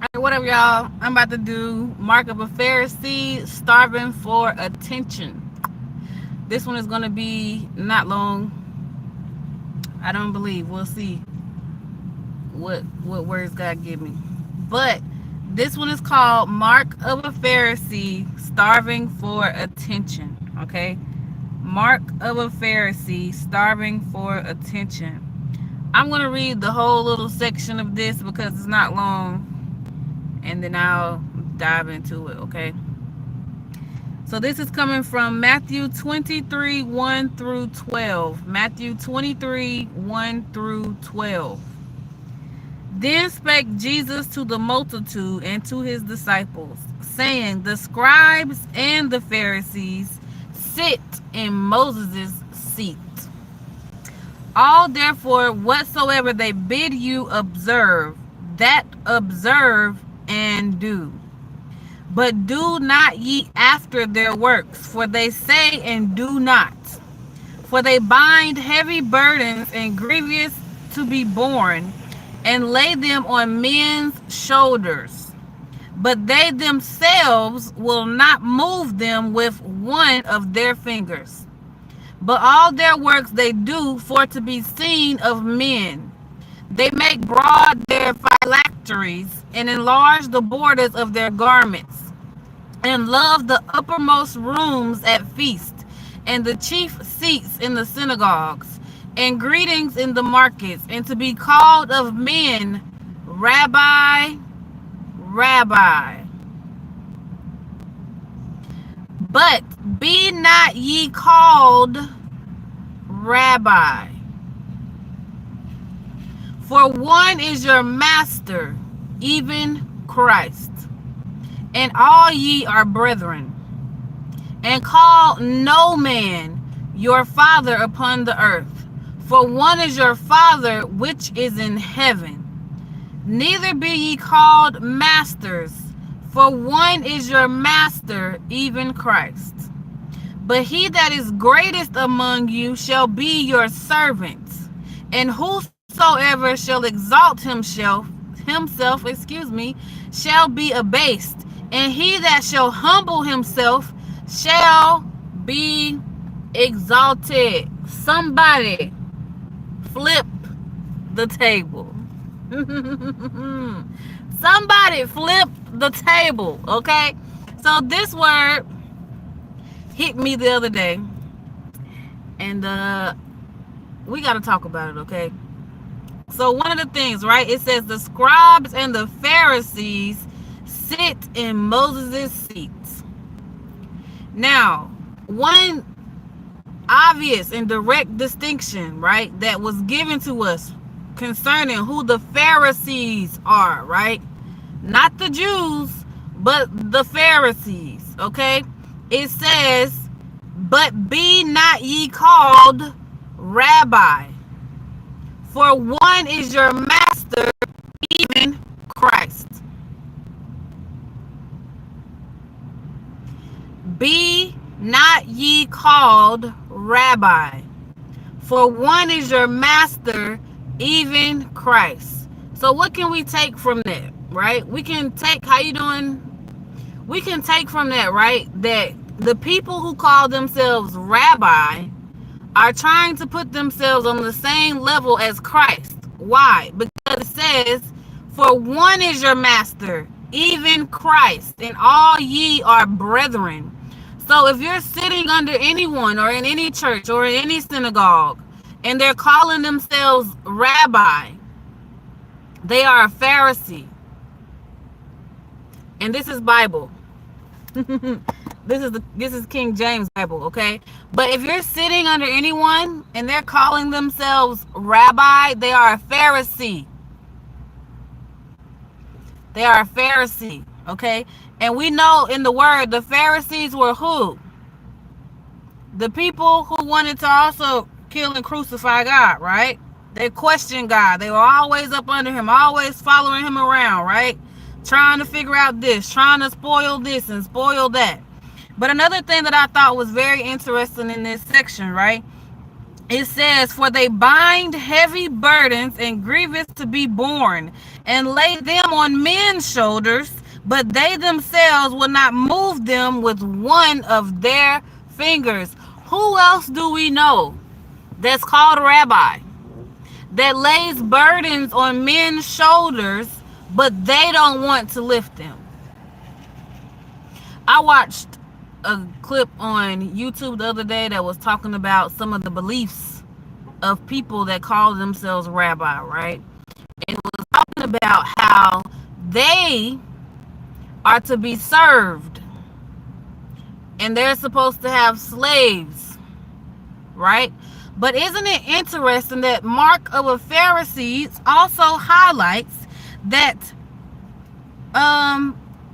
Alright, whatever, y'all. I'm about to do Mark of a Pharisee, starving for attention. This one is going to be not long. I don't believe. We'll see what words God give me. But this one is called Mark of a Pharisee, starving for attention. Okay? Mark of a Pharisee, starving for attention. I'm going to read the whole little section of this because it's not long, and then I'll dive into it, okay? So this is coming from Matthew 23, 1 through 12. Matthew 23, 1 through 12. Then spake Jesus to the multitude and to his disciples, saying, the scribes and the Pharisees sit in Moses' seat. All therefore whatsoever they bid you observe, that observe and do. But do not ye after their works, for they say and do not. For they bind heavy burdens and grievous to be borne, and lay them on men's shoulders. But they themselves will not move them with one of their fingers. But all their works they do for to be seen of men. They make broad their phylacteries, and enlarge the borders of their garments, and love the uppermost rooms at feast, and the chief seats in the synagogues, and greetings in the markets, and to be called of men, Rabbi, Rabbi. But be not ye called Rabbi, for one is your master, even Christ, and all ye are brethren. And call no man your father upon the earth, for one is your Father which is in heaven. Neither be ye called masters, for one is your master, even Christ. But he that is greatest among you shall be your servant. And whosoever shall exalt himself, shall be abased. And he that shall humble himself shall be exalted. Somebody flip the table. Somebody flip the table, okay? So this word hit me the other day, and we got to talk about it, okay? So one of the things, right, it says the scribes and the Pharisees sit in Moses' seats. Now, one obvious and direct distinction, right, that was given to us concerning who the Pharisees are, right? Not the Jews, but the Pharisees, okay? It says, but be not ye called Rabbi, for one is your master, even Christ. Be not ye called Rabbi, for one is your master, even Christ. So what can we take from that, right? We can take, how you doing? We can take from that, right, that the people who call themselves rabbi are trying to put themselves on the same level as Christ. Why? Because it says, for one is your master, even Christ, and all ye are brethren. So if you're sitting under anyone or in any church or in any synagogue and they're calling themselves rabbi, they are a Pharisee. And this is Bible. This is King James Bible, okay? But if you're sitting under anyone and they're calling themselves rabbi, they are a Pharisee. They are a Pharisee, okay? And we know in the word, the Pharisees were who? The people who wanted to also kill and crucify God, right? They questioned God. They were always up under him, always following him around, right? Trying to figure out this, trying to spoil this and spoil that. But another thing that I thought was very interesting in this section, right, It says, for they bind heavy burdens and grievous to be borne, and lay them on men's shoulders, but they themselves will not move them with one of their fingers. Who else do we know that's called a rabbi that lays burdens on men's shoulders, but they don't want to lift them? I watched a clip on YouTube the other day that was talking about some of the beliefs of people that call themselves rabbi, right? And it was talking about how they are to be served and they're supposed to have slaves, right? But isn't it interesting that Mark of the Pharisees also highlights that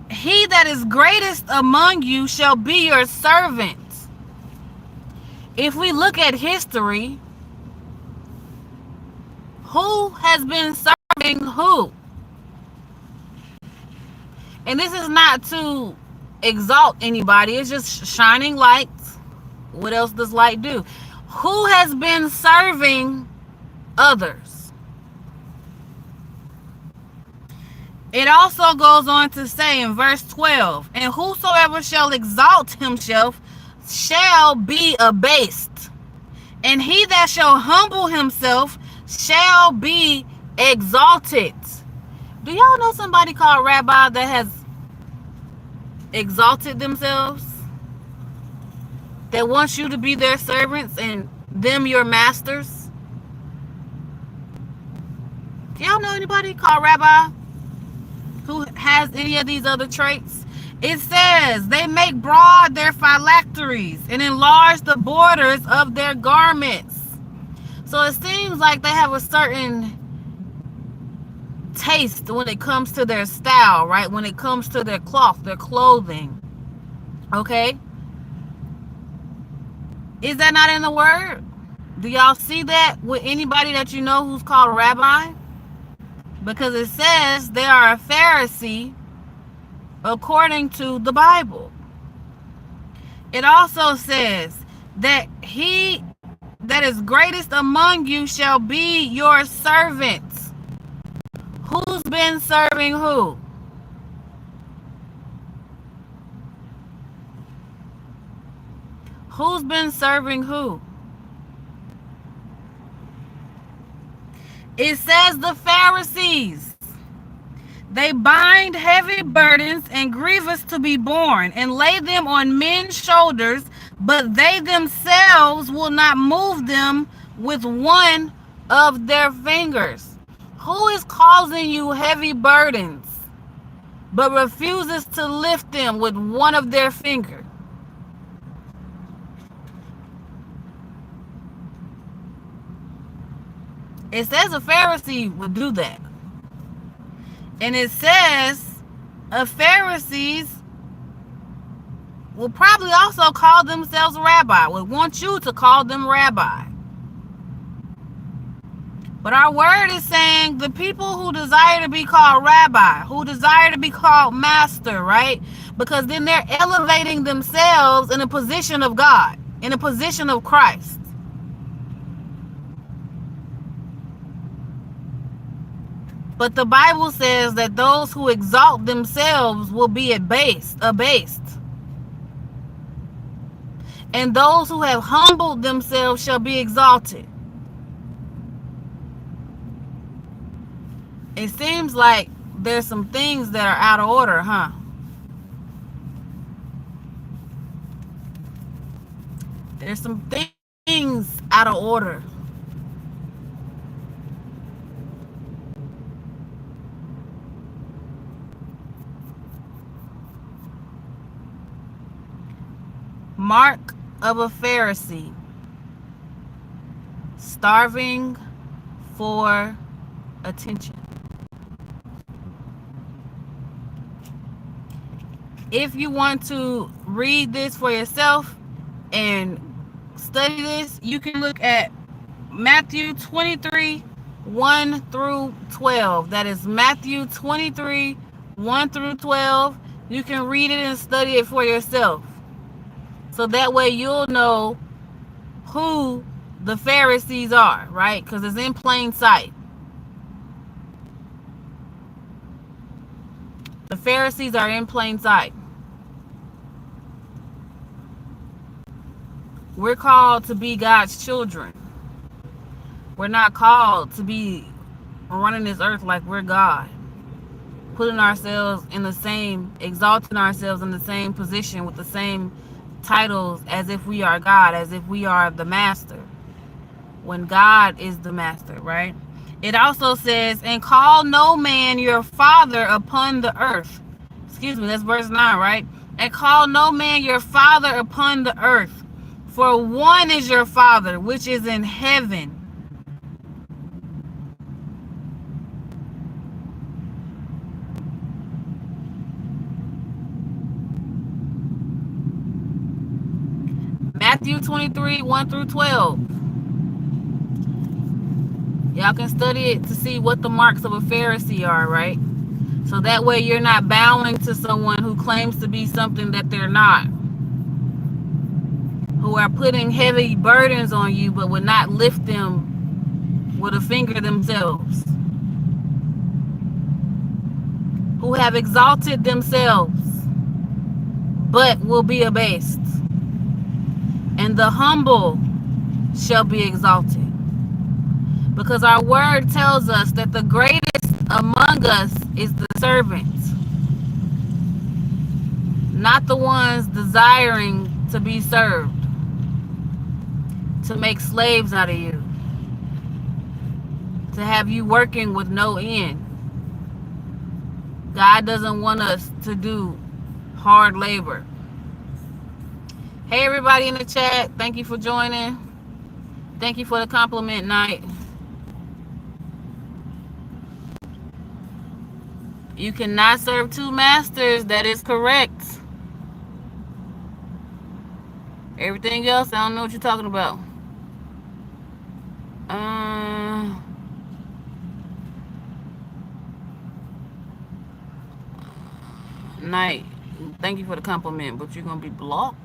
he that is greatest among you shall be your servant. If we look at history, who has been serving who? And this is not to exalt anybody. It's just shining lights. What else does light do? Who has been serving others? It also goes on to say in verse 12, and whosoever shall exalt himself shall be abased, and he that shall humble himself shall be exalted. Do y'all know somebody called Rabbi that has exalted themselves? That wants you to be their servants and them your masters? Do y'all know anybody called Rabbi who has any of these other traits? It says, they make broad their phylacteries and enlarge the borders of their garments. So it seems like they have a certain taste when it comes to their style, right? When it comes to their cloth, their clothing. Okay? Is that not in the word? Do y'all see that with anybody that you know who's called a rabbi? Because it says they are a Pharisee according to the Bible. It also says that he that is greatest among you shall be your servant. Who's been serving who? Who's been serving who? It says the Pharisees. They bind heavy burdens and grievous to be borne, and lay them on men's shoulders, but they themselves will not move them with one of their fingers. Who is causing you heavy burdens, but refuses to lift them with one of their fingers? It says a Pharisee would do that. And it says a Pharisees will probably also call themselves a rabbi, would want you to call them rabbi. But our word is saying the people who desire to be called rabbi, who desire to be called master, right? Because then they're elevating themselves in a position of God, in a position of Christ. But the Bible says that those who exalt themselves will be abased. And those who have humbled themselves shall be exalted. It seems like there's some things that are out of order, huh? There's some things out of order. Mark of a Pharisee, starving for attention. If you want to read this for yourself and study this, you can look at Matthew 23, 1 through 12. That is Matthew 23, 1 through 12. You can read it and study it for yourself. So that way you'll know who the Pharisees are, right? Because it's in plain sight. The Pharisees are in plain sight. We're called to be God's children. We're not called to be running this earth like we're God. Putting ourselves in the same, exalting ourselves in the same position with the same titles as if we are God, as if we are the master. When God is the master, right? It also says, and call no man your father upon the earth. Excuse me, that's verse 9, right? And call no man your father upon the earth. For one is your Father, which is in heaven. Matthew 23, 1 through 12. Y'all can study it to see what the marks of a Pharisee are, right? So that way you're not bowing to someone who claims to be something that they're not. Who are putting heavy burdens on you but would not lift them with a finger themselves. Who have exalted themselves but will be abased. And the humble shall be exalted. Because our word tells us that the greatest among us is the servant. Not the ones desiring to be served. To make slaves out of you. To have you working with no end. God doesn't want us to do hard labor. Hey everybody in the chat, thank you for joining. Thank you for the compliment night. You cannot serve two masters, that is correct. Everything else, I don't know what you're talking about. Night, thank you for the compliment, but you're gonna be blocked.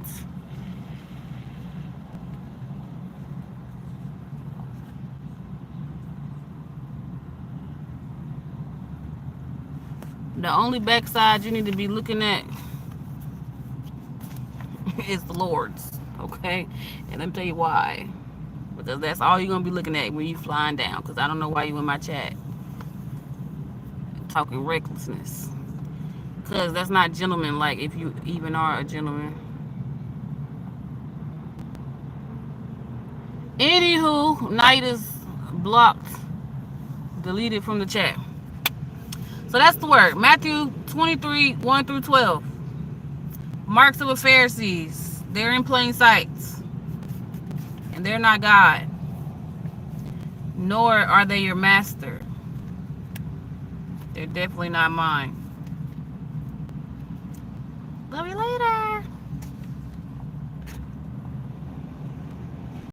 The only backside you need to be looking at is the Lord's, okay? And let me tell you why. Because that's all you're going to be looking at when you flying down. Because I don't know why you in my chat talking recklessness. Because that's not gentleman-like if you even are a gentleman. Anywho, night is blocked. Deleted from the chat. So that's the word. Matthew 23, 1 through 12. Marks of the Pharisees. They're in plain sight. And they're not God. Nor are they your master. They're definitely not mine. Love you later.